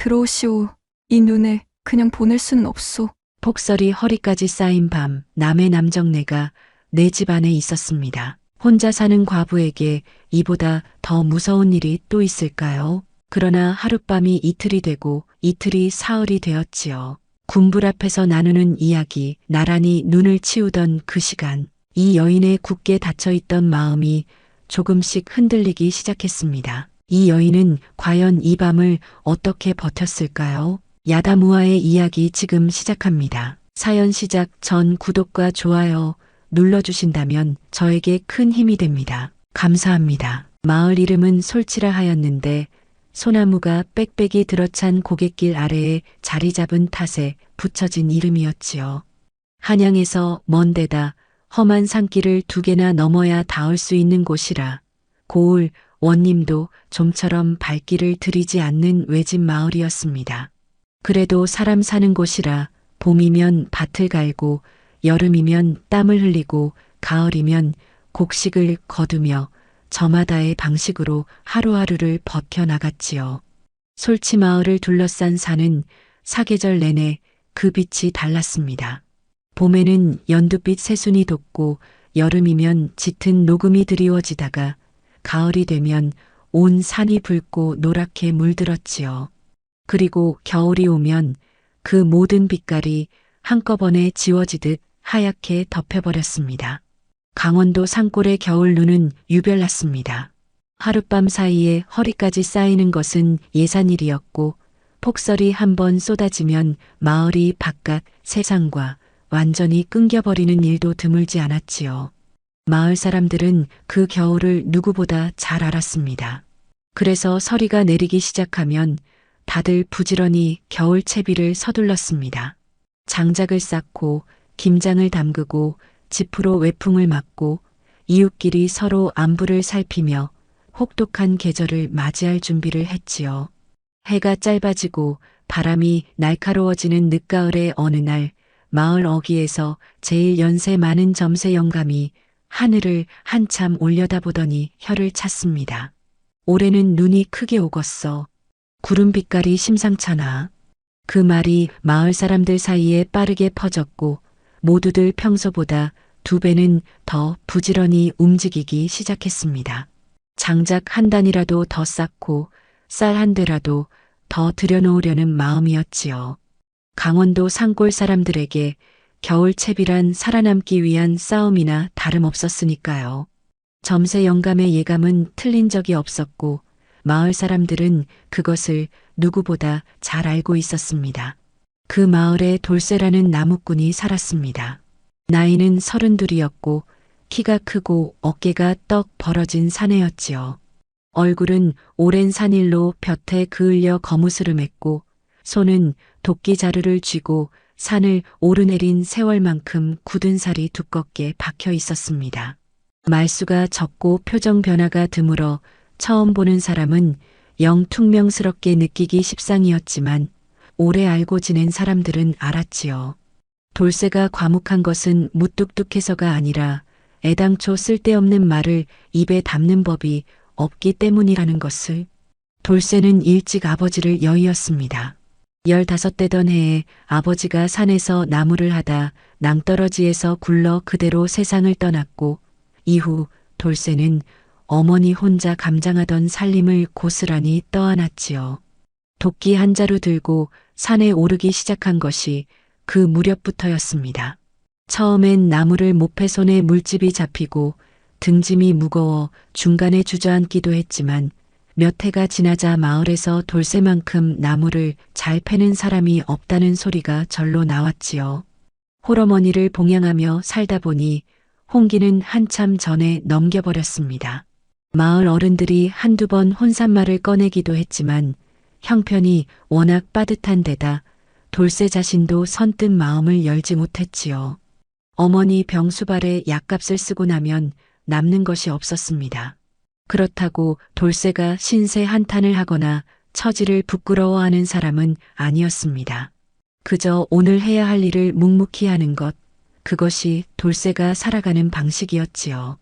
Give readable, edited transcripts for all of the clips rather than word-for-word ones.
들어오시오. 이 눈에 그냥 보낼 수는 없소. 폭설이 허리까지 쌓인 밤, 남의 남정네가 내 집 안에 있었습니다. 혼자 사는 과부에게 이보다 더 무서운 일이 또 있을까요? 그러나 하룻밤이 이틀이 되고 이틀이 사흘이 되었지요. 군불 앞에서 나누는 이야기, 나란히 눈을 치우던 그 시간, 이 여인의 굳게 닫혀있던 마음이 조금씩 흔들리기 시작했습니다. 이 여인은 과연 이 밤을 어떻게 버텼을까요? 야다무아의 이야기 지금 시작합니다. 사연 시작 전 구독과 좋아요 눌러주신다면 저에게 큰 힘이 됩니다. 감사합니다. 마을 이름은 솔치라 하였는데 소나무가 빽빽이 들어찬 고갯길 아래에 자리 잡은 탓에 붙여진 이름이었지요. 한양에서 먼 데다 험한 산길을 2개나 넘어야 닿을 수 있는 곳이라 고을, 원님도 좀처럼 발길을 들이지 않는 외진 마을이었습니다. 그래도 사람 사는 곳이라 봄이면 밭을 갈고 여름이면 땀을 흘리고 가을이면 곡식을 거두며 저마다의 방식으로 하루하루를 버텨나갔지요. 솔치마을을 둘러싼 산은 사계절 내내 그 빛이 달랐습니다. 봄에는 연두빛 새순이 돋고 여름이면 짙은 녹음이 드리워지다가 가을이 되면 온 산이 붉고 노랗게 물들었지요. 그리고 겨울이 오면 그 모든 빛깔이 한꺼번에 지워지듯 하얗게 덮여버렸습니다. 강원도 산골의 겨울 눈은 유별났습니다. 하룻밤 사이에 허리까지 쌓이는 것은 예산일이었고 폭설이 한번 쏟아지면 마을이 바깥 세상과 완전히 끊겨버리는 일도 드물지 않았지요. 마을 사람들은 그 겨울을 누구보다 잘 알았습니다. 그래서 서리가 내리기 시작하면 다들 부지런히 겨울 채비를 서둘렀습니다. 장작을 쌓고 김장을 담그고 지프로 외풍을 맞고 이웃끼리 서로 안부를 살피며 혹독한 계절을 맞이할 준비를 했지요. 해가 짧아지고 바람이 날카로워지는 늦가을의 어느 날 마을 어귀에서 제일 연세 많은 점세 영감이 하늘을 한참 올려다보더니 혀를 찼습니다. 올해는 눈이 크게 오겄어. 구름 빛깔이 심상찮아. 그 말이 마을 사람들 사이에 빠르게 퍼졌고 모두들 평소보다 2배는 더 부지런히 움직이기 시작했습니다. 장작 한 단이라도 더 쌓고 쌀 한 대라도 더 들여놓으려는 마음이었지요. 강원도 산골 사람들에게 겨울 채비란 살아남기 위한 싸움이나 다름없었으니까요. 점세 영감의 예감은 틀린 적이 없었고 마을 사람들은 그것을 누구보다 잘 알고 있었습니다. 그 마을에 돌쇠라는 나무꾼이 살았습니다. 나이는 32이었고 키가 크고 어깨가 떡 벌어진 사내였지요. 얼굴은 오랜 산일로 볕에 그을려 거무스름했고 손은 도끼 자루를 쥐고 산을 오르내린 세월만큼 굳은 살이 두껍게 박혀 있었습니다. 말수가 적고 표정 변화가 드물어 처음 보는 사람은 영 퉁명스럽게 느끼기 십상이었지만 오래 알고 지낸 사람들은 알았지요. 돌쇠가 과묵한 것은 무뚝뚝해서가 아니라 애당초 쓸데없는 말을 입에 담는 법이 없기 때문이라는 것을. 돌쇠는 일찍 아버지를 여의었습니다. 15되던 해에 아버지가 산에서 나무를 하다 낭떠러지에서 굴러 그대로 세상을 떠났고 이후 돌쇠는 어머니 혼자 감장하던 살림을 고스란히 떠안았지요. 도끼 한 자루 들고 산에 오르기 시작한 것이 그 무렵부터였습니다. 처음엔 나무를 못패 손에 물집이 잡히고 등짐이 무거워 중간에 주저앉기도 했지만 몇 해가 지나자 마을에서 돌쇠만큼 나무를 잘 패는 사람이 없다는 소리가 절로 나왔지요. 홀어머니를 봉양하며 살다 보니 홍기는 한참 전에 넘겨버렸습니다. 마을 어른들이 한두 번 혼잣말을 꺼내기도 했지만 형편이 워낙 빠듯한 데다 돌쇠 자신도 선뜻 마음을 열지 못했지요. 어머니 병수발에 약값을 쓰고 나면 남는 것이 없었습니다. 그렇다고 돌쇠가 신세 한탄을 하거나 처지를 부끄러워하는 사람은 아니었습니다. 그저 오늘 해야 할 일을 묵묵히 하는 것, 그것이 돌쇠가 살아가는 방식이었지요.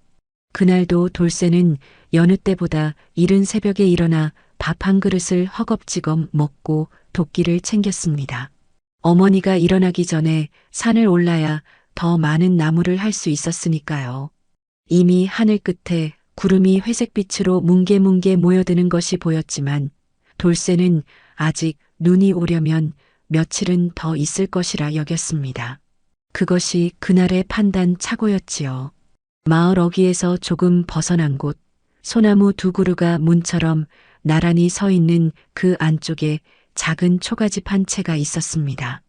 그날도 돌쇠는 여느 때보다 이른 새벽에 일어나 밥 한 그릇을 허겁지겁 먹고 도끼를 챙겼습니다. 어머니가 일어나기 전에 산을 올라야 더 많은 나무를 할 수 있었으니까요. 이미 하늘 끝에 구름이 회색빛으로 뭉게뭉게 모여드는 것이 보였지만 돌쇠는 아직 눈이 오려면 며칠은 더 있을 것이라 여겼습니다. 그것이 그날의 판단 착오였지요. 마을 어귀에서 조금 벗어난 곳, 소나무 두 그루가 문처럼 나란히 서 있는 그 안쪽에 작은 초가집 한 채가 있었습니다.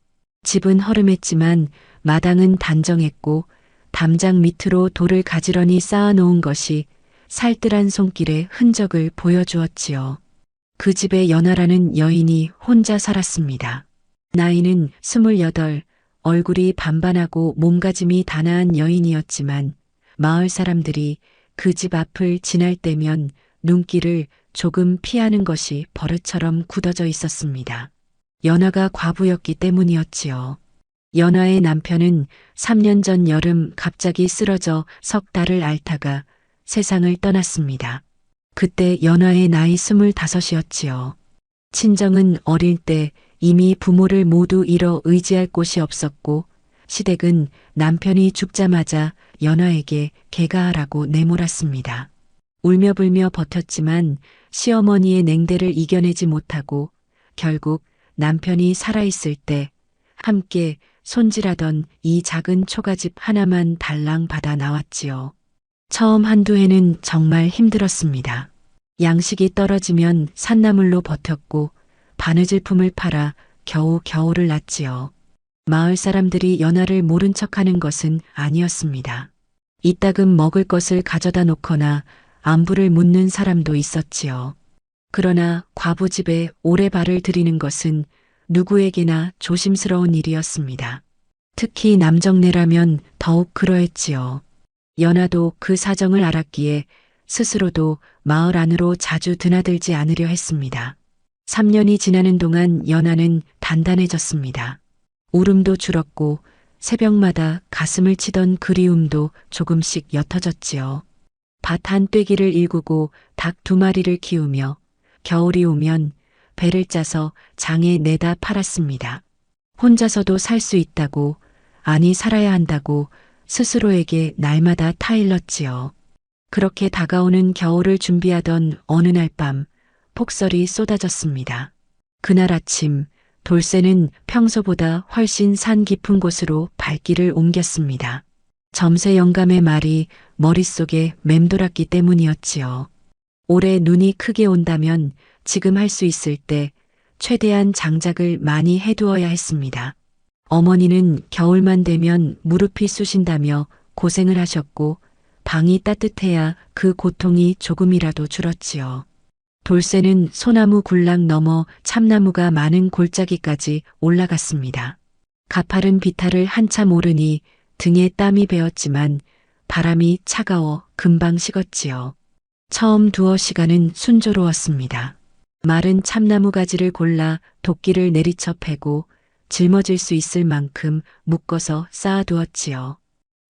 집은 허름했지만 마당은 단정했고 담장 밑으로 돌을 가지런히 쌓아놓은 것이 살뜰한 손길의 흔적을 보여주었지요. 그 집에 연하라는 여인이 혼자 살았습니다. 나이는 28, 얼굴이 반반하고 몸가짐이 단아한 여인이었지만 마을 사람들이 그 집 앞을 지날 때면 눈길을 조금 피하는 것이 버릇처럼 굳어져 있었습니다. 연하가 과부였기 때문이었지요. 연하의 남편은 3년 전 여름 갑자기 쓰러져 석 달을 앓다가 세상을 떠났습니다. 그때 연하의 나이 25이었지요. 친정은 어릴 때 이미 부모를 모두 잃어 의지할 곳이 없었고 시댁은 남편이 죽자마자 연하에게 개가하라고 내몰았습니다. 울며불며 버텼지만 시어머니의 냉대를 이겨내지 못하고 결국 남편이 살아있을 때 함께 손질하던 이 작은 초가집 하나만 달랑 받아 나왔지요. 처음 한두 해는 정말 힘들었습니다. 양식이 떨어지면 산나물로 버텼고 바느질품을 팔아 겨우 겨울을 났지요. 마을 사람들이 연하를 모른 척하는 것은 아니었습니다. 이따금 먹을 것을 가져다 놓거나 안부를 묻는 사람도 있었지요. 그러나 과부집에 오래 발을 들이는 것은 누구에게나 조심스러운 일이었습니다. 특히 남정네라면 더욱 그러했지요. 연하도 그 사정을 알았기에 스스로도 마을 안으로 자주 드나들지 않으려 했습니다. 3년이 지나는 동안 연하는 단단해졌습니다. 울음도 줄었고 새벽마다 가슴을 치던 그리움도 조금씩 옅어졌지요. 밭 한 떼기를 일구고 닭 2마리를 키우며 겨울이 오면 배를 짜서 장에 내다 팔았습니다. 혼자서도 살 수 있다고, 아니 살아야 한다고 스스로에게 날마다 타일렀지요. 그렇게 다가오는 겨울을 준비하던 어느 날 밤 폭설이 쏟아졌습니다. 그날 아침 돌쇠는 평소보다 훨씬 산 깊은 곳으로 발길을 옮겼습니다. 점세 영감의 말이 머릿속에 맴돌았기 때문이었지요. 올해 눈이 크게 온다면 지금 할 수 있을 때 최대한 장작을 많이 해두어야 했습니다. 어머니는 겨울만 되면 무릎이 쑤신다며 고생을 하셨고 방이 따뜻해야 그 고통이 조금이라도 줄었지요. 돌쇠는 소나무 굴락 넘어 참나무가 많은 골짜기까지 올라갔습니다. 가파른 비탈을 한참 오르니 등에 땀이 배었지만 바람이 차가워 금방 식었지요. 처음 두어 시간은 순조로웠습니다. 마른 참나무 가지를 골라 도끼를 내리쳐 패고 짊어질 수 있을 만큼 묶어서 쌓아두었지요.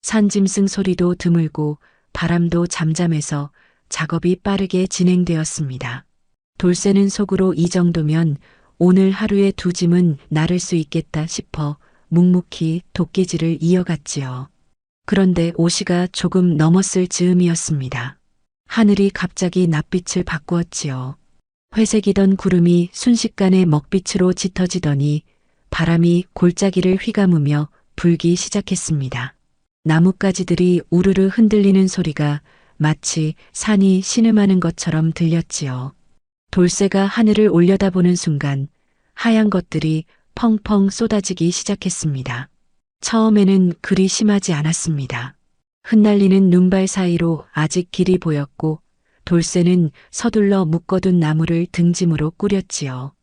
산짐승 소리도 드물고 바람도 잠잠해서 작업이 빠르게 진행되었습니다. 돌쇠는 속으로 이 정도면 오늘 하루의 두 짐은 나를 수 있겠다 싶어 묵묵히 도끼질을 이어갔지요. 그런데 오시가 조금 넘었을 즈음이었습니다. 하늘이 갑자기 낯빛을 바꾸었지요. 회색이던 구름이 순식간에 먹빛으로 짙어지더니 바람이 골짜기를 휘감으며 불기 시작했습니다. 나뭇가지들이 우르르 흔들리는 소리가 마치 산이 신음하는 것처럼 들렸지요. 돌쇠가 하늘을 올려다보는 순간 하얀 것들이 펑펑 쏟아지기 시작했습니다. 처음에는 그리 심하지 않았습니다. 흩날리는 눈발 사이로 아직 길이 보였고 돌쇠는 서둘러 묶어둔 나무를 등짐으로 꾸렸지요.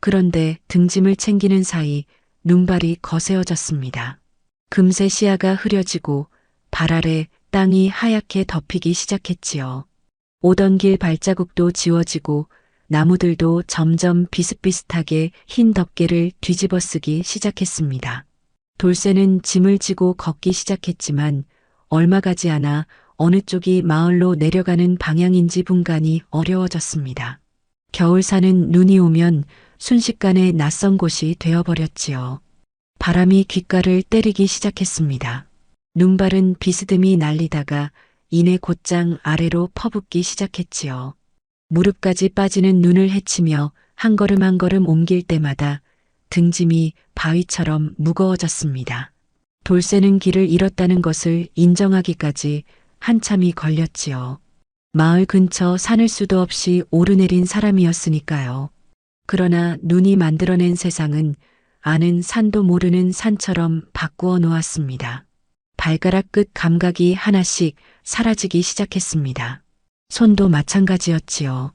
그런데 등짐을 챙기는 사이 눈발이 거세어졌습니다. 금세 시야가 흐려지고 발 아래 땅이 하얗게 덮이기 시작했지요. 오던 길 발자국도 지워지고 나무들도 점점 비슷비슷하게 흰 덮개를 뒤집어 쓰기 시작했습니다. 돌쇠는 짐을 지고 걷기 시작했지만 얼마 가지 않아 어느 쪽이 마을로 내려가는 방향인지 분간이 어려워졌습니다. 겨울사는 눈이 오면 순식간에 낯선 곳이 되어버렸지요. 바람이 귓가를 때리기 시작했습니다. 눈발은 비스듬히 날리다가 이내 곧장 아래로 퍼붓기 시작했지요. 무릎까지 빠지는 눈을 헤치며 한 걸음 한 걸음 옮길 때마다 등짐이 바위처럼 무거워졌습니다. 돌쇠는 길을 잃었다는 것을 인정하기까지 한참이 걸렸지요. 마을 근처 산을 수도 없이 오르내린 사람이었으니까요. 그러나 눈이 만들어낸 세상은 아는 산도 모르는 산처럼 바꾸어 놓았습니다. 발가락 끝 감각이 하나씩 사라지기 시작했습니다. 손도 마찬가지였지요.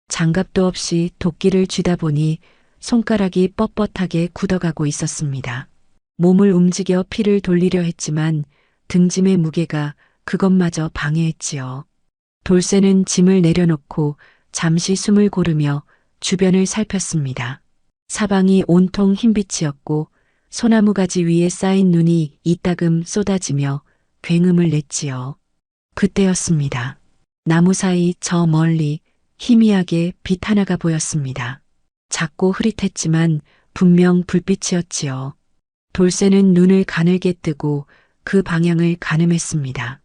장갑도 없이 도끼를 쥐다 보니 손가락이 뻣뻣하게 굳어가고 있었습니다. 몸을 움직여 피를 돌리려 했지만 등짐의 무게가 그것마저 방해했지요. 돌쇠는 짐을 내려놓고 잠시 숨을 고르며 주변을 살폈습니다. 사방이 온통 흰빛이었고 소나무 가지 위에 쌓인 눈이 이따금 쏟아지며 굉음을 냈지요. 그때였습니다. 나무 사이 저 멀리 희미하게 빛 하나가 보였습니다. 작고 흐릿했지만 분명 불빛이었지요. 돌쇠는 눈을 가늘게 뜨고 그 방향을 가늠했습니다.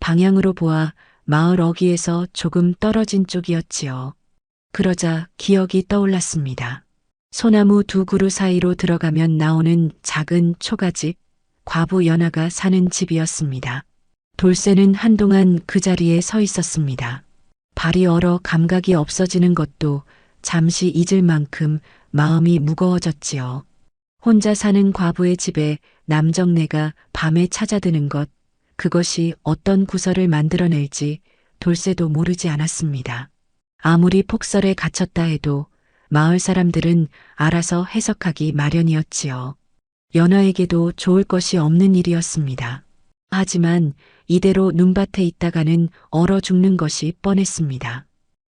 방향으로 보아 마을 어귀에서 조금 떨어진 쪽이었지요. 그러자 기억이 떠올랐습니다. 소나무 두 그루 사이로 들어가면 나오는 작은 초가집, 과부 연화가 사는 집이었습니다. 돌쇠는 한동안 그 자리에 서 있었습니다. 발이 얼어 감각이 없어지는 것도 잠시 잊을 만큼 마음이 무거워졌지요. 혼자 사는 과부의 집에 남정네가 밤에 찾아드는 것, 그것이 어떤 구설을 만들어낼지 돌쇠도 모르지 않았습니다. 아무리 폭설에 갇혔다 해도 마을 사람들은 알아서 해석하기 마련이었지요. 연화에게도 좋을 것이 없는 일이었습니다. 하지만 이대로 눈밭에 있다가는 얼어 죽는 것이 뻔했습니다.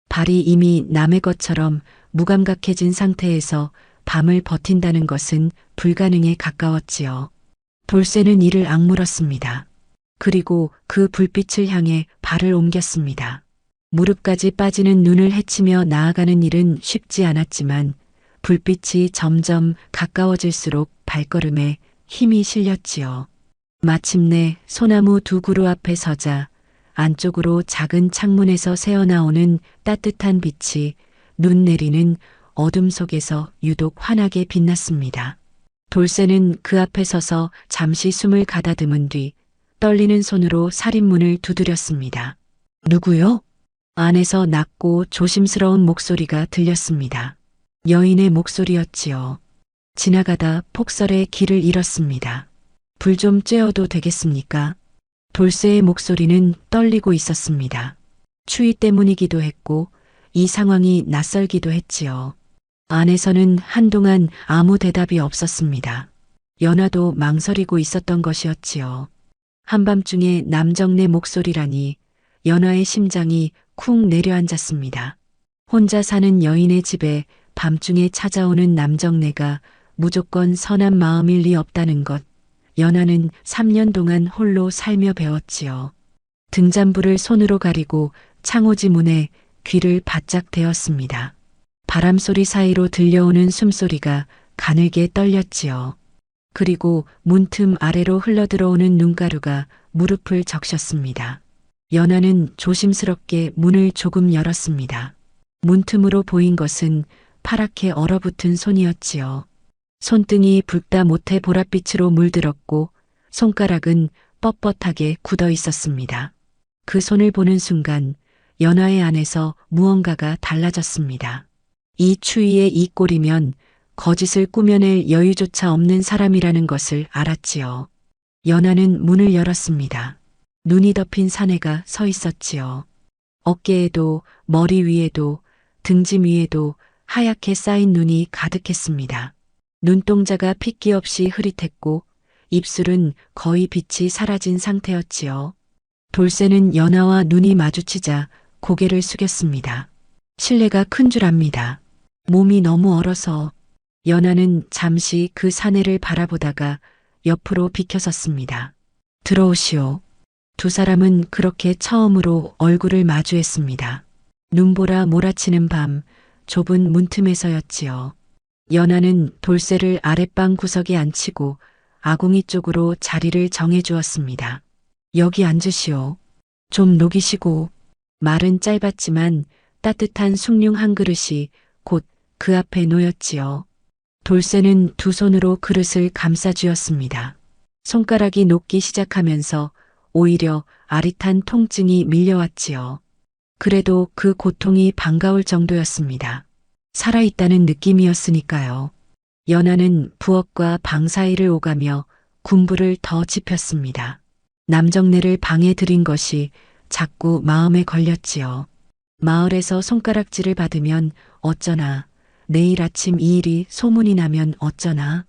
발이 이미 남의 것처럼 무감각해진 상태에서 밤을 버틴다는 것은 불가능에 가까웠지요. 돌쇠는 이를 악물었습니다. 그리고 그 불빛을 향해 발을 옮겼습니다. 무릎까지 빠지는 눈을 헤치며 나아가는 일은 쉽지 않았지만 불빛이 점점 가까워질수록 발걸음에 힘이 실렸지요. 마침내 소나무 두 그루 앞에 서자 안쪽으로 작은 창문에서 새어나오는 따뜻한 빛이 눈 내리는 어둠 속에서 유독 환하게 빛났습니다. 돌쇠는 그 앞에 서서 잠시 숨을 가다듬은 뒤 떨리는 손으로 살인문을 두드렸습니다. 누구요? 안에서 낮고 조심스러운 목소리가 들렸습니다. 여인의 목소리였지요. 지나가다 폭설에 길을 잃었습니다. 불 좀 쬐어도 되겠습니까? 돌쇠의 목소리는 떨리고 있었습니다. 추위 때문이기도 했고 이 상황이 낯설기도 했지요. 안에서는 한동안 아무 대답이 없었습니다. 연화도 망설이고 있었던 것이었지요. 한밤중에 남정네 목소리라니 연화의 심장이 쿵 내려앉았습니다. 혼자 사는 여인의 집에 밤중에 찾아오는 남정네가 무조건 선한 마음일 리 없다는 것, 연화는 3년 동안 홀로 살며 배웠지요. 등잔불을 손으로 가리고 창호지 문에 귀를 바짝 대었습니다. 바람소리 사이로 들려오는 숨소리가 가늘게 떨렸지요. 그리고 문틈 아래로 흘러들어오는 눈가루가 무릎을 적셨습니다. 연화는 조심스럽게 문을 조금 열었습니다. 문틈으로 보인 것은 파랗게 얼어붙은 손이었지요. 손등이 붉다 못해 보랏빛으로 물들었고 손가락은 뻣뻣하게 굳어 있었습니다. 그 손을 보는 순간 연화의 안에서 무언가가 달라졌습니다. 이 추위에 이 꼴이면 거짓을 꾸며낼 여유조차 없는 사람이라는 것을 알았지요. 연화는 문을 열었습니다. 눈이 덮인 사내가 서 있었지요. 어깨에도 머리 위에도 등짐 위에도 하얗게 쌓인 눈이 가득했습니다. 눈동자가 핏기 없이 흐릿했고 입술은 거의 빛이 사라진 상태였지요. 돌쇠는 연화와 눈이 마주치자 고개를 숙였습니다. 실례가 큰 줄 압니다. 몸이 너무 얼어서. 연화는 잠시 그 사내를 바라보다가 옆으로 비켜섰습니다. 들어오시오. 두 사람은 그렇게 처음으로 얼굴을 마주했습니다. 눈보라 몰아치는 밤, 좁은 문틈에서였지요. 연하는 돌쇠를 아랫방 구석에 앉히고 아궁이 쪽으로 자리를 정해 주었습니다. 여기 앉으시오. 좀 녹이시고. 말은 짧았지만 따뜻한 숭늉 한 그릇이 곧 그 앞에 놓였지요. 돌쇠는 두 손으로 그릇을 감싸 쥐었습니다. 손가락이 녹기 시작하면서 오히려 아릿한 통증이 밀려왔지요. 그래도 그 고통이 반가울 정도였습니다. 살아있다는 느낌이었으니까요. 연하는 부엌과 방 사이를 오가며 군부를 더 짚였습니다. 남정네를 방에 들인 것이 자꾸 마음에 걸렸지요. 마을에서 손가락질을 받으면 어쩌나, 내일 아침 이 일이 소문이 나면 어쩌나.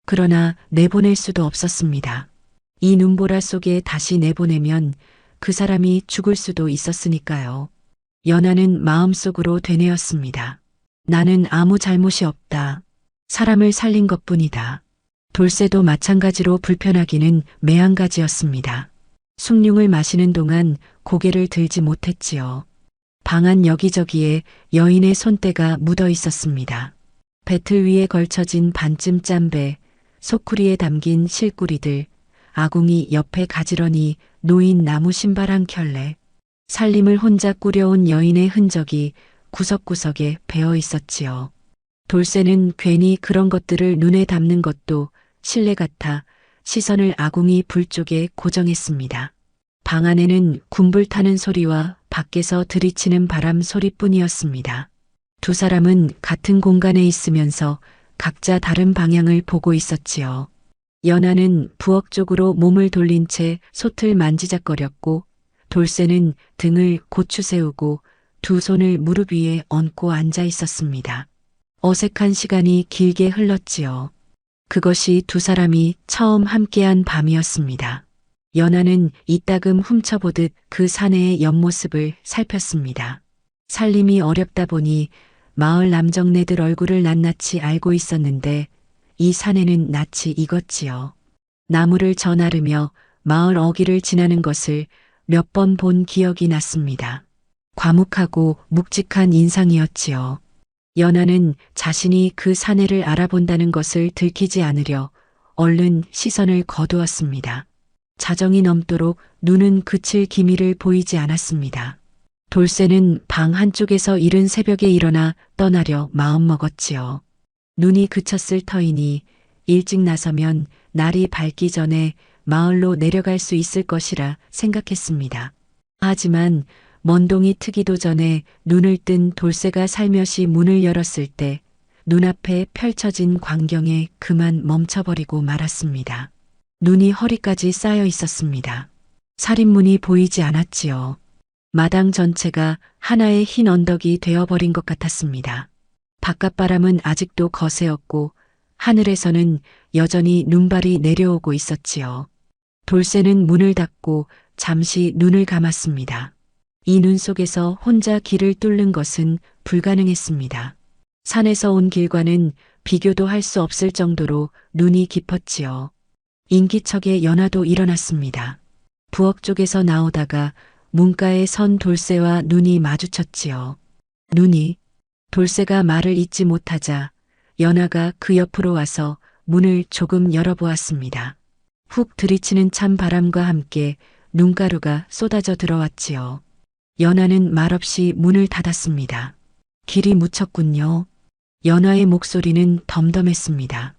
그러나 내보낼 수도 없었습니다. 이 눈보라 속에 다시 내보내면 그 사람이 죽을 수도 있었으니까요. 연하는 마음속으로 되뇌었습니다. 나는 아무 잘못이 없다. 사람을 살린 것뿐이다. 돌쇠도 마찬가지로 불편하기는 매한가지였습니다. 숭늉을 마시는 동안 고개를 들지 못했지요. 방 안 여기저기에 여인의 손때가 묻어 있었습니다. 배틀 위에 걸쳐진 반쯤 짬배, 소쿠리에 담긴 실구리들, 아궁이 옆에 가지런히 놓인 나무 신발 한 켤레, 살림을 혼자 꾸려온 여인의 흔적이 구석구석에 배어 있었지요. 돌쇠는 괜히 그런 것들을 눈에 담는 것도 실례 같아 시선을 아궁이 불 쪽에 고정했습니다. 방 안에는 군불 타는 소리와 밖에서 들이치는 바람 소리뿐이었습니다. 두 사람은 같은 공간에 있으면서 각자 다른 방향을 보고 있었지요. 연하는 부엌 쪽으로 몸을 돌린 채 솥을 만지작거렸고 돌쇠는 등을 고추 세우고 두 손을 무릎 위에 얹고 앉아 있었습니다. 어색한 시간이 길게 흘렀지요. 그것이 두 사람이 처음 함께한 밤이었습니다. 연하는 이따금 훔쳐보듯 그 사내의 옆모습을 살폈습니다. 살림이 어렵다 보니 마을 남정네들 얼굴을 낱낱이 알고 있었는데 이 사내는 낯이 익었지요. 나무를 저나르며 마을 어귀를 지나는 것을 몇 번 본 기억이 났습니다. 과묵하고 묵직한 인상이었지요. 연하는 자신이 그 사내를 알아본다는 것을 들키지 않으려 얼른 시선을 거두었습니다. 자정이 넘도록 눈은 그칠 기미를 보이지 않았습니다. 돌쇠는 방 한쪽에서 이른 새벽에 일어나 떠나려 마음먹었지요. 눈이 그쳤을 터이니 일찍 나서면 날이 밝기 전에 마을로 내려갈 수 있을 것이라 생각했습니다. 하지만 먼동이 트기도 전에 눈을 뜬 돌쇠가 살며시 문을 열었을 때 눈앞에 펼쳐진 광경에 그만 멈춰버리고 말았습니다. 눈이 허리까지 쌓여 있었습니다. 살인문이 보이지 않았지요. 마당 전체가 하나의 흰 언덕이 되어버린 것 같았습니다. 바깥바람은 아직도 거세었고 하늘에서는 여전히 눈발이 내려오고 있었지요. 돌쇠는 문을 닫고 잠시 눈을 감았습니다. 이 눈 속에서 혼자 길을 뚫는 것은 불가능했습니다. 산에서 온 길과는 비교도 할 수 없을 정도로 눈이 깊었지요. 인기척에 연하도 일어났습니다. 부엌 쪽에서 나오다가 문가에 선 돌쇠와 눈이 마주쳤지요. 눈이 돌쇠가 말을 잇지 못하자 연하가 그 옆으로 와서 문을 조금 열어보았습니다. 훅 들이치는 찬 바람과 함께 눈가루가 쏟아져 들어왔지요. 연하는 말없이 문을 닫았습니다. 길이 묻혔군요. 연하의 목소리는 덤덤했습니다.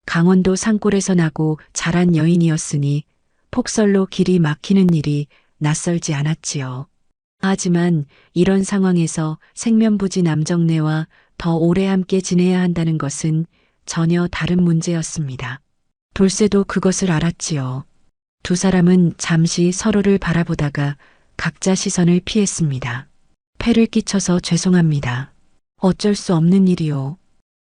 강원도 산골에서 나고 자란 여인이었으니 폭설로 길이 막히는 일이 낯설지 않았지요. 하지만 이런 상황에서 생면부지 남정네와 더 오래 함께 지내야 한다는 것은 전혀 다른 문제였습니다. 돌쇠도 그것을 알았지요. 두 사람은 잠시 서로를 바라보다가 각자 시선을 피했습니다. 폐를 끼쳐서 죄송합니다. 어쩔 수 없는 일이요.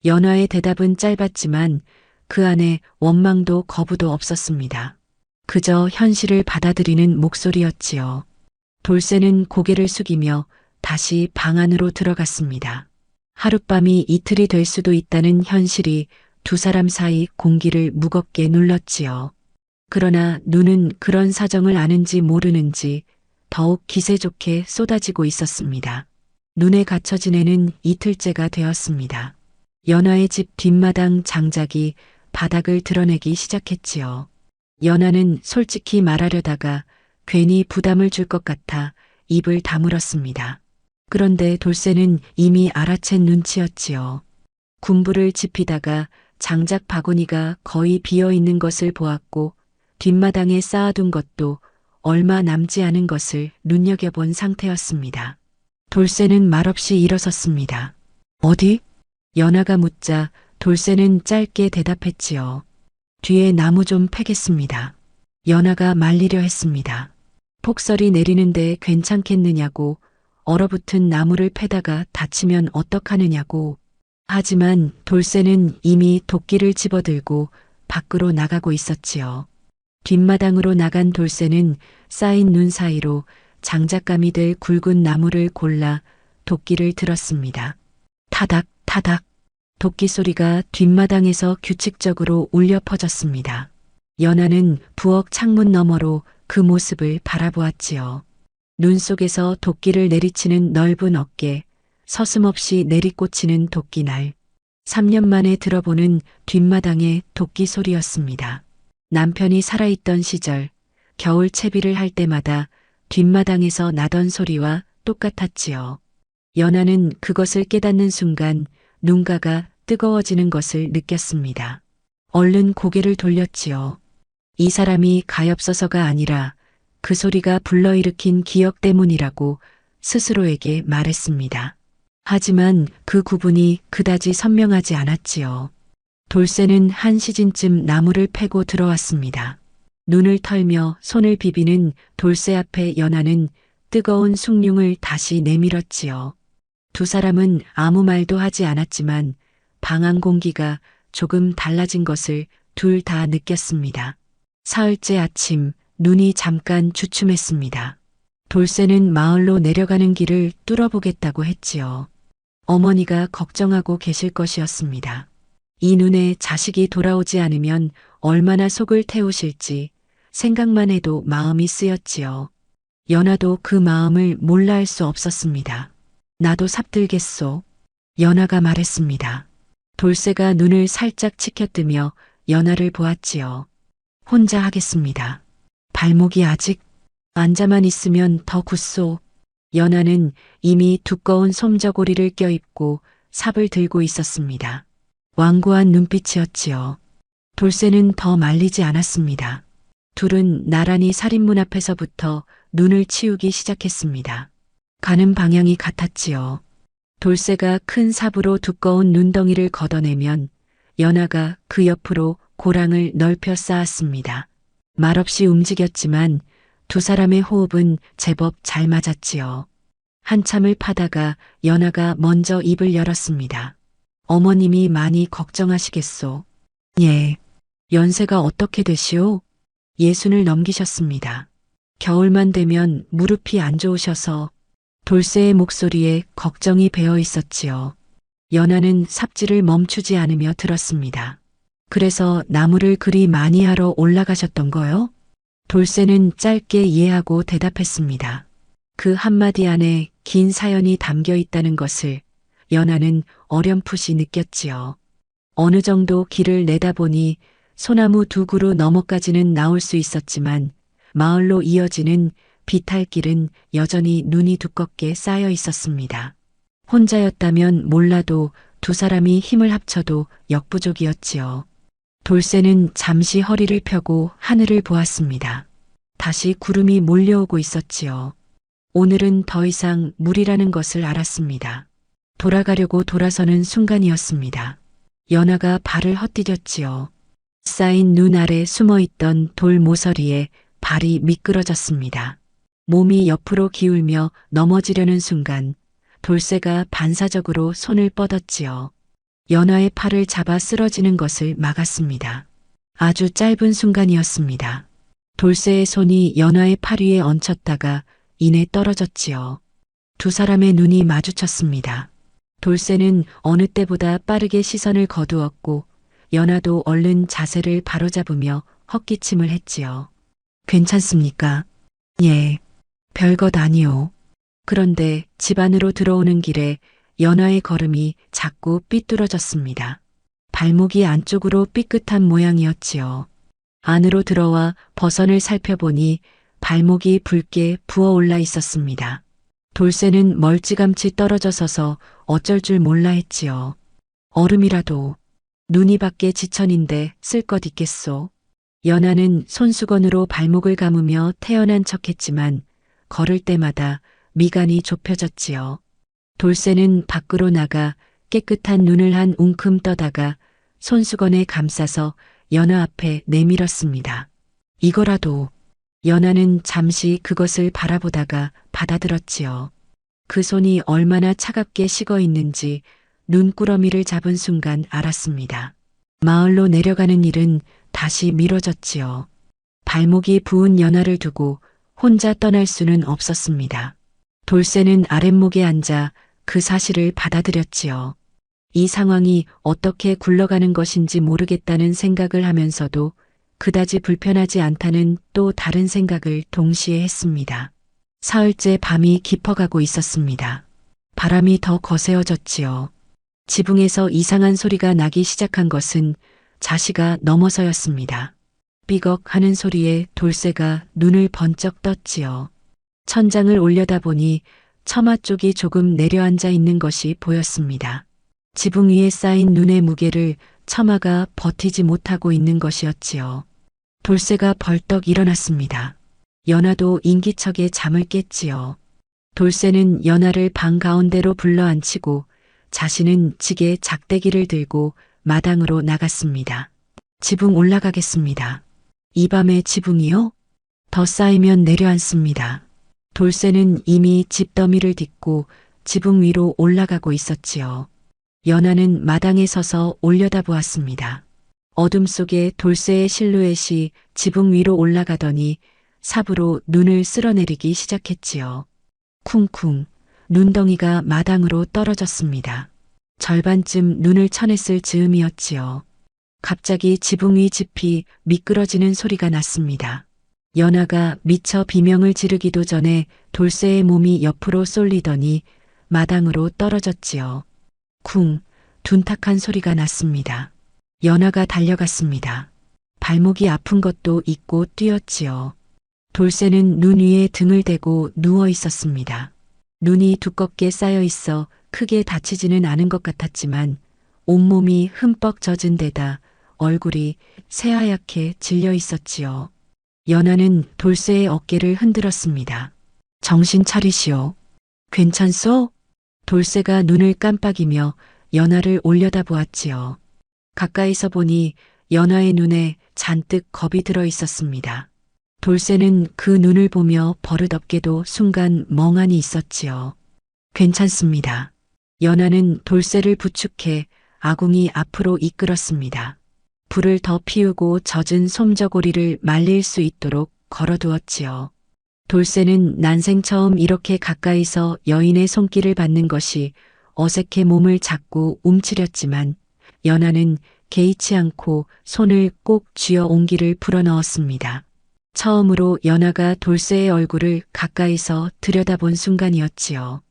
연하의 대답은 짧았지만 그 안에 원망도 거부도 없었습니다. 그저 현실을 받아들이는 목소리였지요. 돌쇠는 고개를 숙이며 다시 방 안으로 들어갔습니다. 하룻밤이 이틀이 될 수도 있다는 현실이 두 사람 사이 공기를 무겁게 눌렀지요. 그러나 눈은 그런 사정을 아는지 모르는지 더욱 기세 좋게 쏟아지고 있었습니다. 눈에 갇혀 지내는 이틀째가 되었습니다. 연하의 집 뒷마당 장작이 바닥을 드러내기 시작했지요. 연하는 솔직히 말하려다가 괜히 부담을 줄 것 같아 입을 다물었습니다. 그런데 돌쇠는 이미 알아챈 눈치였지요. 군부를 지피다가 장작 바구니가 거의 비어 있는 것을 보았고 뒷마당에 쌓아둔 것도 얼마 남지 않은 것을 눈여겨본 상태였습니다. 돌쇠는 말없이 일어섰습니다. 어디? 연하가 묻자 돌쇠는 짧게 대답했지요. 뒤에 나무 좀 패겠습니다. 연하가 말리려 했습니다. 폭설이 내리는데 괜찮겠느냐고, 얼어붙은 나무를 패다가 다치면 어떡하느냐고. 하지만 돌쇠는 이미 도끼를 집어들고 밖으로 나가고 있었지요. 뒷마당으로 나간 돌쇠는 쌓인 눈 사이로 장작감이 될 굵은 나무를 골라 도끼를 들었습니다. 타닥, 타닥. 도끼 소리가 뒷마당에서 규칙적으로 울려 퍼졌습니다. 연하는 부엌 창문 너머로 그 모습을 바라보았지요. 눈 속에서 도끼를 내리치는 넓은 어깨, 서슴없이 내리꽂히는 도끼날. 3년 만에 들어보는 뒷마당의 도끼 소리였습니다. 남편이 살아있던 시절, 겨울 채비를 할 때마다 뒷마당에서 나던 소리와 똑같았지요. 연하는 그것을 깨닫는 순간 눈가가 뜨거워지는 것을 느꼈습니다. 얼른 고개를 돌렸지요. 이 사람이 가엾어서가 아니라 그 소리가 불러일으킨 기억 때문이라고 스스로에게 말했습니다. 하지만 그 구분이 그다지 선명하지 않았지요. 돌쇠는 한 시즌쯤 나무를 패고 들어왔습니다. 눈을 털며 손을 비비는 돌쇠 앞에 연하는 뜨거운 숭늉을 다시 내밀었지요. 두 사람은 아무 말도 하지 않았지만 방안 공기가 조금 달라진 것을 둘 다 느꼈습니다. 사흘째 아침, 눈이 잠깐 주춤했습니다. 돌쇠는 마을로 내려가는 길을 뚫어보겠다고 했지요. 어머니가 걱정하고 계실 것이었습니다. 이 눈에 자식이 돌아오지 않으면 얼마나 속을 태우실지 생각만 해도 마음이 쓰였지요. 연하도 그 마음을 몰라 할 수 없었습니다. 나도 삽들겠소. 연하가 말했습니다. 돌쇠가 눈을 살짝 치켜뜨며 연하를 보았지요. 혼자 하겠습니다. 발목이 아직 앉아만 있으면 더 굳소. 연하는 이미 두꺼운 솜저고리를 껴입고 삽을 들고 있었습니다. 완고한 눈빛이었지요. 돌쇠는 더 말리지 않았습니다. 둘은 나란히 살인문 앞에서부터 눈을 치우기 시작했습니다. 가는 방향이 같았지요. 돌쇠가 큰 삽으로 두꺼운 눈덩이를 걷어내면 연하가 그 옆으로 고랑을 넓혀 쌓았습니다. 말없이 움직였지만 두 사람의 호흡은 제법 잘 맞았지요. 한참을 파다가 연하가 먼저 입을 열었습니다. 어머님이 많이 걱정하시겠소. 예. 연세가 어떻게 되시오? 60을 넘기셨습니다. 겨울만 되면 무릎이 안 좋으셔서. 돌쇠의 목소리에 걱정이 배어 있었지요. 연하는 삽질을 멈추지 않으며 들었습니다. 그래서 나무를 그리 많이 하러 올라가셨던 거요? 돌쇠는 짧게 이해하고 대답했습니다. 그 한마디 안에 긴 사연이 담겨 있다는 것을 연하는 어렴풋이 느꼈지요. 어느 정도 길을 내다보니 소나무 두 그루 너머까지는 나올 수 있었지만 마을로 이어지는 비탈길은 여전히 눈이 두껍게 쌓여 있었습니다. 혼자였다면 몰라도 두 사람이 힘을 합쳐도 역부족이었지요. 돌쇠는 잠시 허리를 펴고 하늘을 보았습니다. 다시 구름이 몰려오고 있었지요. 오늘은 더 이상 무리라는 것을 알았습니다. 돌아가려고 돌아서는 순간이었습니다. 연하가 발을 헛디뎠지요. 쌓인 눈 아래 숨어있던 돌 모서리에 발이 미끄러졌습니다. 몸이 옆으로 기울며 넘어지려는 순간 돌쇠가 반사적으로 손을 뻗었지요. 연하의 팔을 잡아 쓰러지는 것을 막았습니다. 아주 짧은 순간이었습니다. 돌쇠의 손이 연하의 팔 위에 얹혔다가 이내 떨어졌지요. 두 사람의 눈이 마주쳤습니다. 돌쇠는 어느 때보다 빠르게 시선을 거두었고 연하도 얼른 자세를 바로잡으며 헛기침을 했지요. 괜찮습니까? 예. 별것 아니오. 그런데 집 안으로 들어오는 길에 연하의 걸음이 자꾸 삐뚤어졌습니다. 발목이 안쪽으로 삐끗한 모양이었지요. 안으로 들어와 버선을 살펴보니 발목이 붉게 부어올라 있었습니다. 돌쇠는 멀찌감치 떨어져 서서 어쩔 줄 몰라 했지요. 얼음이라도 눈이 밖에 지천인데 쓸 것 있겠소. 연하는 손수건으로 발목을 감으며 태연한 척했지만 걸을 때마다 미간이 좁혀졌지요. 돌쇠는 밖으로 나가 깨끗한 눈을 한 웅큼 떠다가 손수건에 감싸서 연하 앞에 내밀었습니다. 이거라도. 연하는 잠시 그것을 바라보다가 받아들었지요. 그 손이 얼마나 차갑게 식어 있는지 눈꾸러미를 잡은 순간 알았습니다. 마을로 내려가는 일은 다시 미뤄졌지요. 발목이 부은 연하를 두고 혼자 떠날 수는 없었습니다. 돌쇠는 아랫목에 앉아 그 사실을 받아들였지요. 이 상황이 어떻게 굴러가는 것인지 모르겠다는 생각을 하면서도 그다지 불편하지 않다는 또 다른 생각을 동시에 했습니다. 사흘째 밤이 깊어가고 있었습니다. 바람이 더 거세어졌지요. 지붕에서 이상한 소리가 나기 시작한 것은 자시가 넘어서였습니다. 삐걱 하는 소리에 돌쇠가 눈을 번쩍 떴지요. 천장을 올려다보니 처마 쪽이 조금 내려앉아 있는 것이 보였습니다. 지붕 위에 쌓인 눈의 무게를 처마가 버티지 못하고 있는 것이었지요. 돌쇠가 벌떡 일어났습니다. 연하도 인기척에 잠을 깼지요. 돌쇠는 연하를 방 가운데로 불러앉히고 자신은 지게 작대기를 들고 마당으로 나갔습니다. 지붕 올라가겠습니다. 이 밤에 지붕이요? 더 쌓이면 내려앉습니다. 돌쇠는 이미 집더미를 딛고 지붕 위로 올라가고 있었지요. 연하는 마당에 서서 올려다보았습니다. 어둠 속에 돌쇠의 실루엣이 지붕 위로 올라가더니 삽으로 눈을 쓸어내리기 시작했지요. 쿵쿵 눈덩이가 마당으로 떨어졌습니다. 절반쯤 눈을 쳐냈을 즈음이었지요. 갑자기 지붕 위 짚이 미끄러지는 소리가 났습니다. 연하가 미처 비명을 지르기도 전에 돌쇠의 몸이 옆으로 쏠리더니 마당으로 떨어졌지요. 쿵, 둔탁한 소리가 났습니다. 연하가 달려갔습니다. 발목이 아픈 것도 잊고 뛰었지요. 돌쇠는 눈 위에 등을 대고 누워 있었습니다. 눈이 두껍게 쌓여 있어 크게 다치지는 않은 것 같았지만 온몸이 흠뻑 젖은 데다 얼굴이 새하얗게 질려 있었지요. 연하는 돌쇠의 어깨를 흔들었습니다. 정신 차리시오. 괜찮소? 돌쇠가 눈을 깜빡이며 연하를 올려다보았지요. 가까이서 보니 연하의 눈에 잔뜩 겁이 들어 있었습니다. 돌쇠는 그 눈을 보며 버릇없게도 순간 멍하니 있었지요. 괜찮습니다. 연하는 돌쇠를 부축해 아궁이 앞으로 이끌었습니다. 불을 더 피우고 젖은 솜저고리를 말릴 수 있도록 걸어두었지요. 돌쇠는 난생 처음 이렇게 가까이서 여인의 손길을 받는 것이 어색해 몸을 자꾸 움츠렸지만 연하는 개의치 않고 손을 꼭 쥐어 온기를 불어넣었습니다. 처음으로 연하가 돌쇠의 얼굴을 가까이서 들여다본 순간이었지요.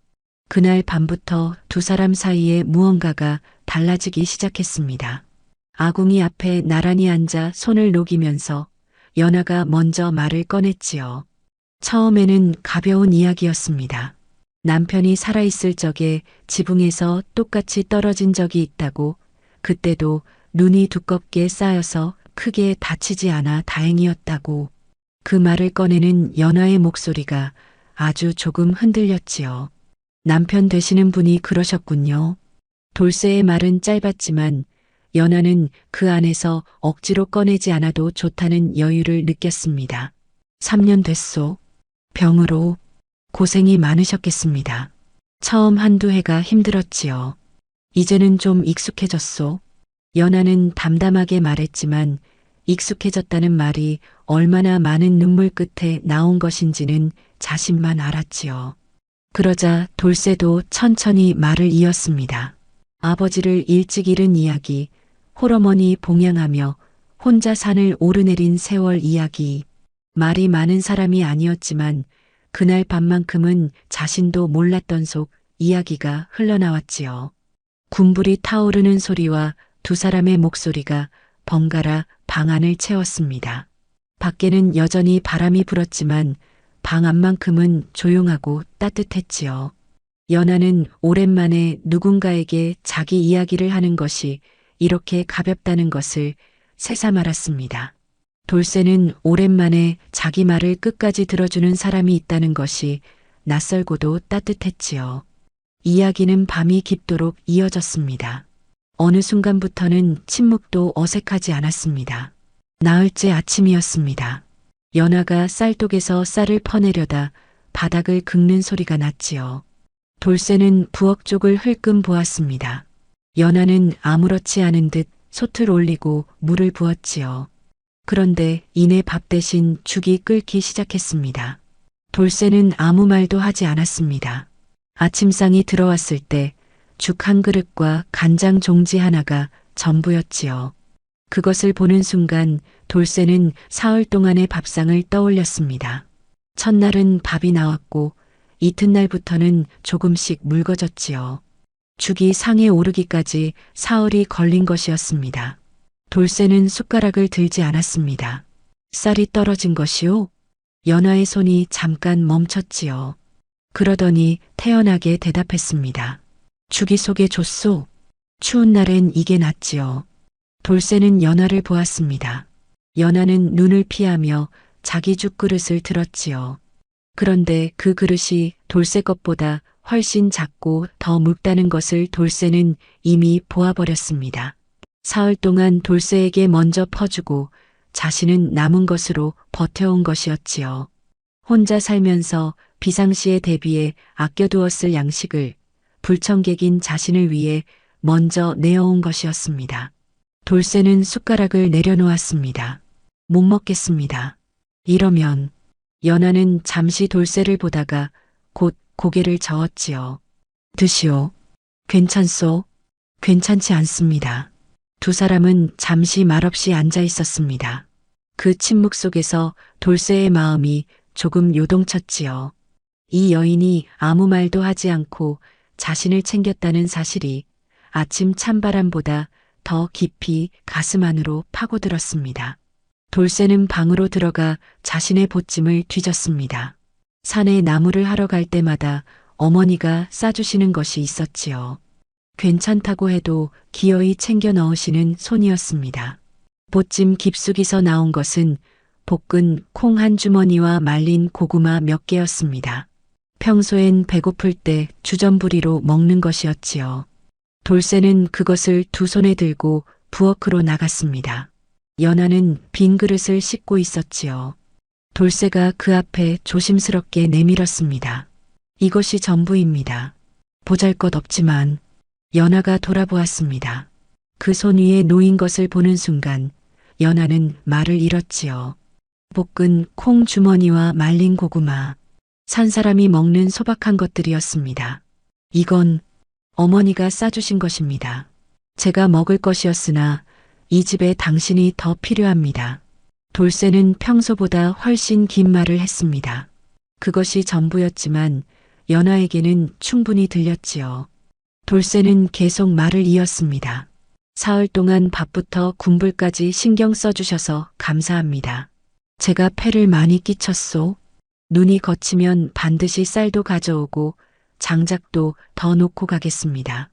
그날 밤부터 두 사람 사이에 무언가가 달라지기 시작했습니다. 아궁이 앞에 나란히 앉아 손을 녹이면서 연하가 먼저 말을 꺼냈지요. 처음에는 가벼운 이야기였습니다. 남편이 살아있을 적에 지붕에서 똑같이 떨어진 적이 있다고, 그때도 눈이 두껍게 쌓여서 크게 다치지 않아 다행이었다고. 그 말을 꺼내는 연하의 목소리가 아주 조금 흔들렸지요. 남편 되시는 분이 그러셨군요. 돌쇠의 말은 짧았지만 연하는 그 안에서 억지로 꺼내지 않아도 좋다는 여유를 느꼈습니다. 3년 됐소. 병으로 고생이 많으셨겠습니다. 처음 한두 해가 힘들었지요. 이제는 좀 익숙해졌소. 연하는 담담하게 말했지만 익숙해졌다는 말이 얼마나 많은 눈물 끝에 나온 것인지는 자신만 알았지요. 그러자 돌쇠도 천천히 말을 이었습니다. 아버지를 일찍 잃은 이야기, 홀어머니 봉양하며 혼자 산을 오르내린 세월 이야기. 말이 많은 사람이 아니었지만 그날 밤만큼은 자신도 몰랐던 속 이야기가 흘러나왔지요. 군불이 타오르는 소리와 두 사람의 목소리가 번갈아 방 안을 채웠습니다. 밖에는 여전히 바람이 불었지만 방 안만큼은 조용하고 따뜻했지요. 연하는 오랜만에 누군가에게 자기 이야기를 하는 것이 이렇게 가볍다는 것을 새삼 알았습니다. 돌쇠는 오랜만에 자기 말을 끝까지 들어주는 사람이 있다는 것이 낯설고도 따뜻했지요. 이야기는 밤이 깊도록 이어졌습니다. 어느 순간부터는 침묵도 어색하지 않았습니다. 나흘째 아침이었습니다. 연하가 쌀독에서 쌀을 퍼내려다 바닥을 긁는 소리가 났지요. 돌쇠는 부엌 쪽을 흘끔 보았습니다. 연하는 아무렇지 않은 듯 솥을 올리고 물을 부었지요. 그런데 이내 밥 대신 죽이 끓기 시작했습니다. 돌쇠는 아무 말도 하지 않았습니다. 아침상이 들어왔을 때 죽 한 그릇과 간장 종지 하나가 전부였지요. 그것을 보는 순간 돌쇠는 사흘 동안의 밥상을 떠올렸습니다. 첫날은 밥이 나왔고 이튿날부터는 조금씩 묽어졌지요. 죽이 상에 오르기까지 사흘이 걸린 것이었습니다. 돌쇠는 숟가락을 들지 않았습니다. 쌀이 떨어진 것이요? 연하의 손이 잠깐 멈췄지요. 그러더니 태연하게 대답했습니다. 죽이 속에 줬소. 추운 날엔 이게 낫지요. 돌쇠는 연하를 보았습니다. 연하는 눈을 피하며 자기 죽그릇을 들었지요. 그런데 그 그릇이 돌쇠 것보다 훨씬 작고 더 묽다는 것을 돌쇠는 이미 보아버렸습니다. 사흘 동안 돌쇠에게 먼저 퍼주고 자신은 남은 것으로 버텨온 것이었지요. 혼자 살면서 비상시에 대비해 아껴두었을 양식을 불청객인 자신을 위해 먼저 내어온 것이었습니다. 돌쇠는 숟가락을 내려놓았습니다. 못 먹겠습니다. 이러면 연하는 잠시 돌쇠를 보다가 곧 고개를 저었지요. 드시오. 괜찮소? 괜찮지 않습니다. 두 사람은 잠시 말없이 앉아 있었습니다. 그 침묵 속에서 돌쇠의 마음이 조금 요동쳤지요. 이 여인이 아무 말도 하지 않고 자신을 챙겼다는 사실이 아침 찬바람보다 더 깊이 가슴 안으로 파고들었습니다. 돌쇠는 방으로 들어가 자신의 보찜을 뒤졌습니다. 산에 나무를 하러 갈 때마다 어머니가 싸주시는 것이 있었지요. 괜찮다고 해도 기어이 챙겨 넣으시는 손이었습니다. 보찜 깊숙이서 나온 것은 볶은 콩 한 주머니와 말린 고구마 몇 개였습니다. 평소엔 배고플 때 주전부리로 먹는 것이었지요. 돌쇠는 그것을 두 손에 들고 부엌으로 나갔습니다. 연하는 빈 그릇을 씻고 있었지요. 돌쇠가 그 앞에 조심스럽게 내밀었습니다. 이것이 전부입니다. 보잘것없지만. 연하가 돌아보았습니다. 그 손 위에 놓인 것을 보는 순간 연하는 말을 잃었지요. 볶은 콩 주머니와 말린 고구마, 산 사람이 먹는 소박한 것들이었습니다. 이건 어머니가 싸주신 것입니다. 제가 먹을 것이었으나 이 집에 당신이 더 필요합니다. 돌쇠는 평소보다 훨씬 긴 말을 했습니다. 그것이 전부였지만 연하에게는 충분히 들렸지요. 돌쇠는 계속 말을 이었습니다. 사흘 동안 밥부터 군불까지 신경 써주셔서 감사합니다. 제가 폐를 많이 끼쳤소. 눈이 거치면 반드시 쌀도 가져오고 장작도 더 놓고 가겠습니다.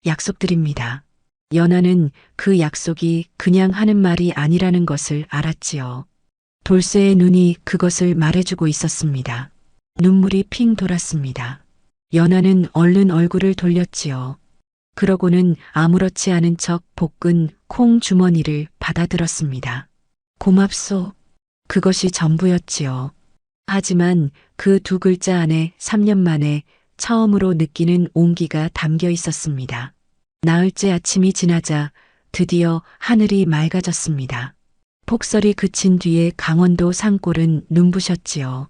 약속드립니다. 연하는 그 약속이 그냥 하는 말이 아니라는 것을 알았지요. 돌쇠의 눈이 그것을 말해주고 있었습니다. 눈물이 핑 돌았습니다. 연하는 얼른 얼굴을 돌렸지요. 그러고는 아무렇지 않은 척 볶은 콩 주머니를 받아들었습니다. 고맙소. 그것이 전부였지요. 하지만 그 두 글자 안에 3년 만에 처음으로 느끼는 온기가 담겨 있었습니다. 나흘째 아침이 지나자 드디어 하늘이 맑아졌습니다. 폭설이 그친 뒤에 강원도 산골은 눈부셨지요.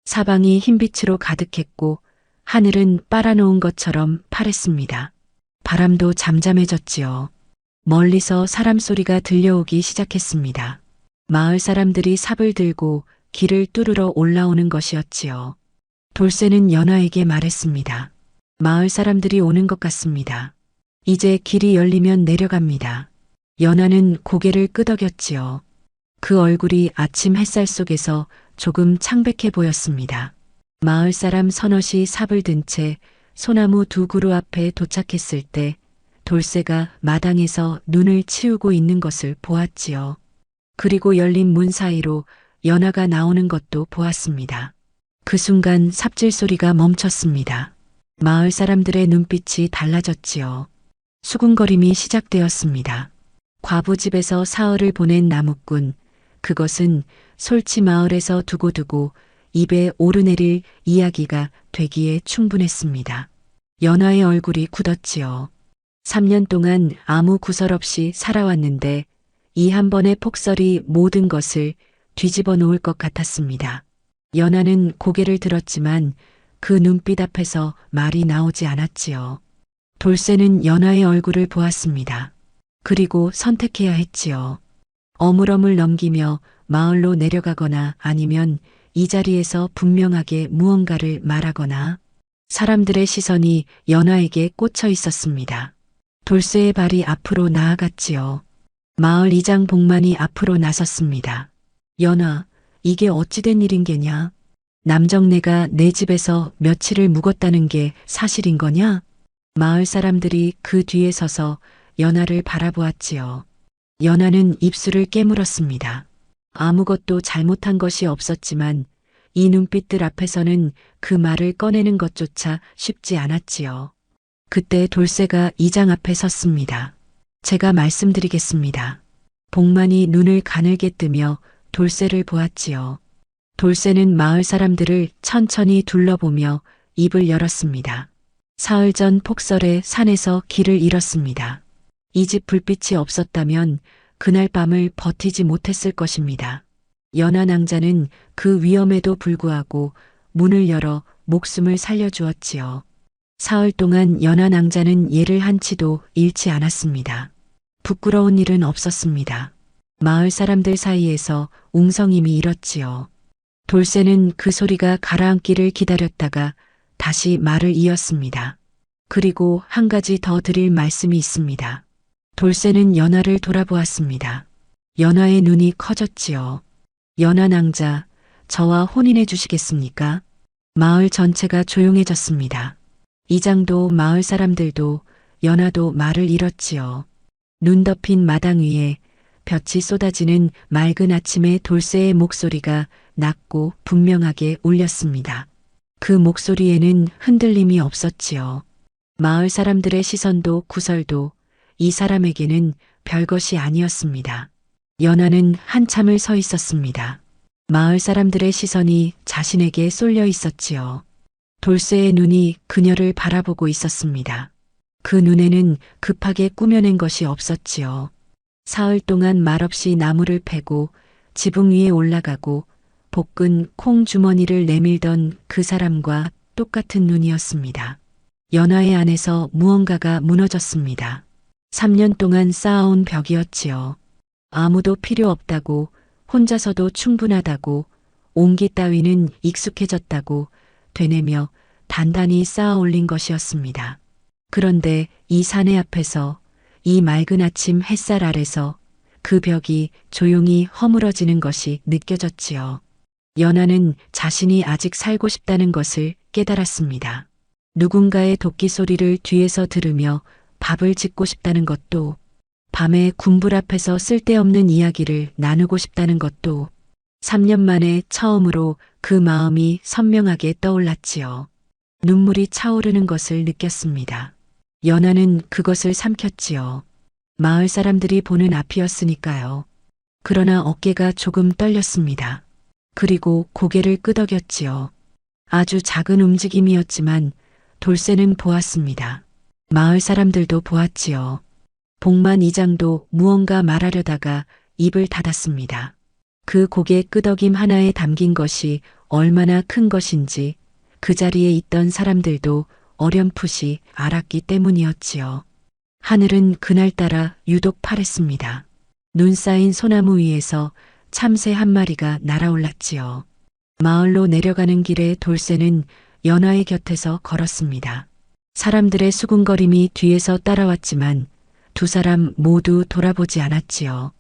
사방이 흰빛으로 가득했고 하늘은 빨아놓은 것처럼 파랬습니다. 바람도 잠잠해졌지요. 멀리서 사람 소리가 들려오기 시작했습니다. 마을 사람들이 삽을 들고 길을 뚫으러 올라오는 것이었지요. 돌쇠는 연하에게 말했습니다. 마을 사람들이 오는 것 같습니다. 이제 길이 열리면 내려갑니다. 연하는 고개를 끄덕였지요. 그 얼굴이 아침 햇살 속에서 조금 창백해 보였습니다. 마을 사람 서너시 삽을 든 채 소나무 두 그루 앞에 도착했을 때 돌쇠가 마당에서 눈을 치우고 있는 것을 보았지요. 그리고 열린 문 사이로 연하가 나오는 것도 보았습니다. 그 순간 삽질 소리가 멈췄습니다. 마을 사람들의 눈빛이 달라졌지요. 수군거림이 시작되었습니다. 과부 집에서 사흘을 보낸 나무꾼, 그것은 솔치 마을에서 두고두고 입에 오르내릴 이야기가 되기에 충분했습니다. 연하의 얼굴이 굳었지요. 3년 동안 아무 구설 없이 살아왔는데 이 한 번의 폭설이 모든 것을 뒤집어 놓을 것 같았습니다. 연하는 고개를 들었지만 그 눈빛 앞에서 말이 나오지 않았지요. 돌쇠는 연하의 얼굴을 보았습니다. 그리고 선택해야 했지요. 어물어물 넘기며 마을로 내려가거나 아니면 이 자리에서 분명하게 무언가를 말하거나. 사람들의 시선이 연하에게 꽂혀 있었습니다. 돌쇠의 발이 앞으로 나아갔지요. 마을 이장 복만이 앞으로 나섰습니다. 연하, 이게 어찌된 일인 게냐? 남정네가 내 집에서 며칠을 묵었다는 게 사실인 거냐? 마을 사람들이 그 뒤에 서서 연하를 바라보았지요. 연하는 입술을 깨물었습니다. 아무것도 잘못한 것이 없었지만 이 눈빛들 앞에서는 그 말을 꺼내는 것조차 쉽지 않았지요. 그때 돌쇠가 이장 앞에 섰습니다. 제가 말씀드리겠습니다. 복만이 눈을 가늘게 뜨며 돌쇠를 보았지요. 돌쇠는 마을 사람들을 천천히 둘러보며 입을 열었습니다. 사흘 전 폭설에 산에서 길을 잃었습니다. 이 집 불빛이 없었다면 그날 밤을 버티지 못했을 것입니다. 연하 낭자는 그 위험에도 불구하고 문을 열어 목숨을 살려주었지요. 사흘 동안 연하 낭자는 예를 한치도 잃지 않았습니다. 부끄러운 일은 없었습니다. 마을 사람들 사이에서 웅성임이 일었지요. 돌쇠는 그 소리가 가라앉기를 기다렸다가 다시 말을 이었습니다. 그리고 한 가지 더 드릴 말씀이 있습니다. 돌쇠는 연하를 돌아보았습니다. 연하의 눈이 커졌지요. 연하 낭자, 저와 혼인해 주시겠습니까? 마을 전체가 조용해졌습니다. 이장도 마을 사람들도 연하도 말을 잃었지요. 눈 덮인 마당 위에 볕이 쏟아지는 맑은 아침에 돌쇠의 목소리가 낮고 분명하게 울렸습니다. 그 목소리에는 흔들림이 없었지요. 마을 사람들의 시선도 구설도 이 사람에게는 별것이 아니었습니다. 연하는 한참을 서 있었습니다. 마을 사람들의 시선이 자신에게 쏠려 있었지요. 돌쇠의 눈이 그녀를 바라보고 있었습니다. 그 눈에는 급하게 꾸며낸 것이 없었지요. 사흘 동안 말없이 나무를 패고 지붕 위에 올라가고 볶은 콩 주머니를 내밀던 그 사람과 똑같은 눈이었습니다. 연하의 안에서 무언가가 무너졌습니다. 3년 동안 쌓아온 벽이었지요. 아무도 필요 없다고, 혼자서도 충분하다고, 옹기 따위는 익숙해졌다고 되뇌며 단단히 쌓아 올린 것이었습니다. 그런데 이 사내 앞에서, 이 맑은 아침 햇살 아래서 그 벽이 조용히 허물어지는 것이 느껴졌지요. 연하는 자신이 아직 살고 싶다는 것을 깨달았습니다. 누군가의 도끼 소리를 뒤에서 들으며 밥을 짓고 싶다는 것도, 밤에 군불 앞에서 쓸데없는 이야기를 나누고 싶다는 것도 3년 만에 처음으로 그 마음이 선명하게 떠올랐지요. 눈물이 차오르는 것을 느꼈습니다. 연하는 그것을 삼켰지요. 마을 사람들이 보는 앞이었으니까요. 그러나 어깨가 조금 떨렸습니다. 그리고 고개를 끄덕였지요. 아주 작은 움직임이었지만 돌쇠는 보았습니다. 마을 사람들도 보았지요. 복만 이장도 무언가 말하려다가 입을 닫았습니다. 그 고개 끄덕임 하나에 담긴 것이 얼마나 큰 것인지 그 자리에 있던 사람들도 어렴풋이 알았기 때문이었지요. 하늘은 그날따라 유독 파랬습니다. 눈 쌓인 소나무 위에서 참새 한 마리가 날아올랐지요. 마을로 내려가는 길에 돌쇠는 연하의 곁에서 걸었습니다. 사람들의 수군거림이 뒤에서 따라왔지만 두 사람 모두 돌아보지 않았지요.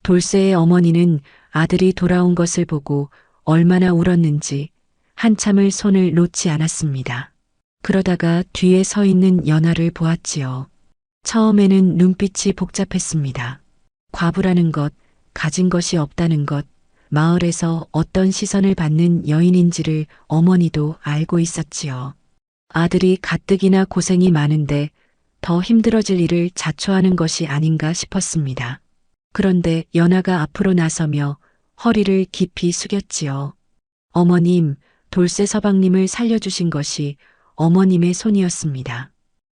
돌쇠의 어머니는 아들이 돌아온 것을 보고 얼마나 울었는지 한참을 손을 놓지 않았습니다. 그러다가 뒤에 서 있는 연하를 보았지요. 처음에는 눈빛이 복잡했습니다. 과부라는 것, 가진 것이 없다는 것, 마을에서 어떤 시선을 받는 여인인지를 어머니도 알고 있었지요. 아들이 가뜩이나 고생이 많은데 더 힘들어질 일을 자초하는 것이 아닌가 싶었습니다. 그런데 연하가 앞으로 나서며 허리를 깊이 숙였지요. 어머님, 돌쇠 서방님을 살려주신 것이 어머님의 손이었습니다.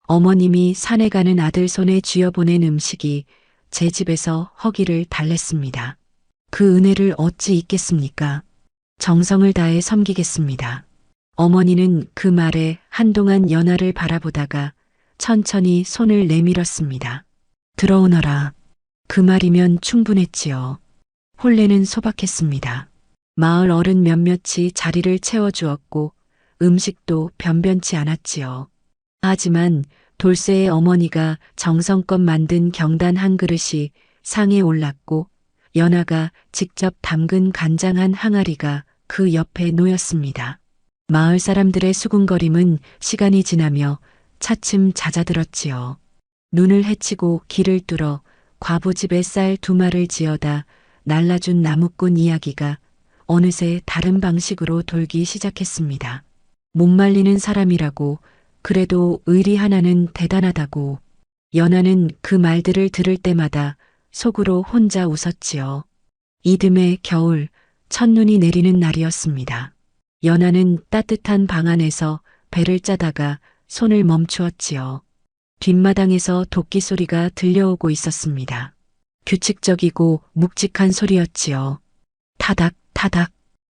어머님이 산에 가는 아들 손에 쥐어보낸 음식이 제 집에서 허기를 달랬습니다. 그 은혜를 어찌 잊겠습니까? 정성을 다해 섬기겠습니다. 어머니는 그 말에 한동안 연하를 바라보다가 천천히 손을 내밀었습니다. 들어오너라. 그 말이면 충분했지요. 혼례는 소박했습니다. 마을 어른 몇몇이 자리를 채워주었고 음식도 변변치 않았지요. 하지만 돌쇠의 어머니가 정성껏 만든 경단 한 그릇이 상에 올랐고 연하가 직접 담근 간장 한 항아리가 그 옆에 놓였습니다. 마을 사람들의 수군거림은 시간이 지나며 차츰 잦아들었지요. 눈을 헤치고 길을 뚫어 과부집에 쌀 2마를 지어다 날라준 나무꾼 이야기가 어느새 다른 방식으로 돌기 시작했습니다. 못 말리는 사람이라고, 그래도 의리 하나는 대단하다고. 연하는 그 말들을 들을 때마다 속으로 혼자 웃었지요. 이듬해 겨울 첫눈이 내리는 날이었습니다. 연하는 따뜻한 방 안에서 배를 짜다가 손을 멈추었지요. 뒷마당에서 도끼 소리가 들려오고 있었습니다. 규칙적이고 묵직한 소리였지요. 타닥 타닥.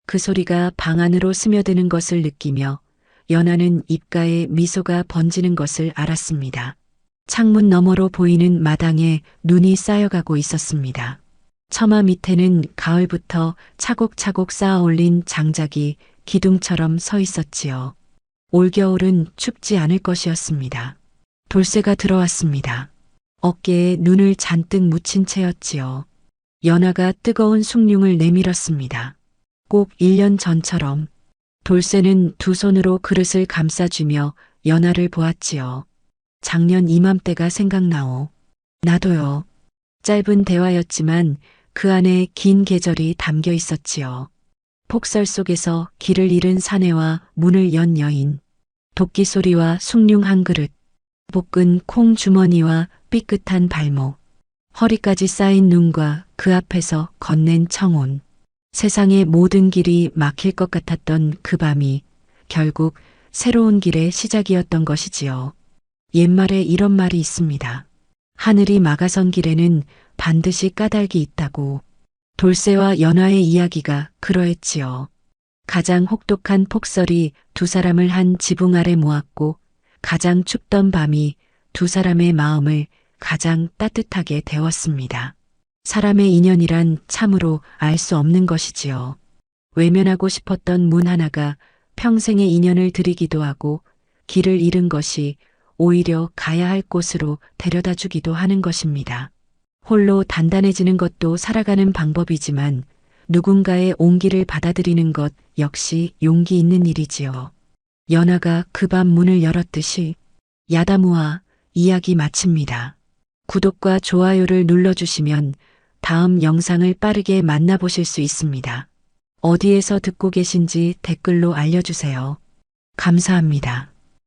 그 소리가 방 안으로 스며드는 것을 느끼며 연하는 입가에 미소가 번지는 것을 알았습니다. 창문 너머로 보이는 마당에 눈이 쌓여가고 있었습니다. 처마 밑에는 가을부터 차곡차곡 쌓아 올린 장작이 기둥처럼 서 있었지요. 올겨울은 춥지 않을 것이었습니다. 돌쇠가 들어왔습니다. 어깨에 눈을 잔뜩 묻힌 채였지요. 연하가 뜨거운 숭늉을 내밀었습니다. 꼭 1년 전처럼 돌쇠는 두 손으로 그릇을 감싸주며 연하를 보았지요. 작년 이맘때가 생각나오. 나도요. 짧은 대화였지만 그 안에 긴 계절이 담겨 있었지요. 폭설 속에서 길을 잃은 사내와 문을 연 여인, 도끼 소리와 숭늉 한 그릇, 볶은 콩 주머니와 삐끗한 발목, 허리까지 쌓인 눈과 그 앞에서 건넨 청혼. 세상의 모든 길이 막힐 것 같았던 그 밤이 결국 새로운 길의 시작이었던 것이지요. 옛말에 이런 말이 있습니다. 하늘이 막아선 길에는 반드시 까닭이 있다고. 돌쇠와 연하의 이야기가 그러했지요. 가장 혹독한 폭설이 두 사람을 한 지붕 아래 모았고 가장 춥던 밤이 두 사람의 마음을 가장 따뜻하게 데웠습니다. 사람의 인연이란 참으로 알 수 없는 것이지요. 외면하고 싶었던 문 하나가 평생의 인연을 드리기도 하고 길을 잃은 것이 오히려 가야 할 곳으로 데려다 주기도 하는 것입니다. 홀로 단단해지는 것도 살아가는 방법이지만 누군가의 온기를 받아들이는 것 역시 용기 있는 일이지요. 연하가 그 밤 문을 열었듯이 야다무와 이야기 마칩니다. 구독과 좋아요를 눌러주시면 다음 영상을 빠르게 만나보실 수 있습니다. 어디에서 듣고 계신지 댓글로 알려주세요. 감사합니다.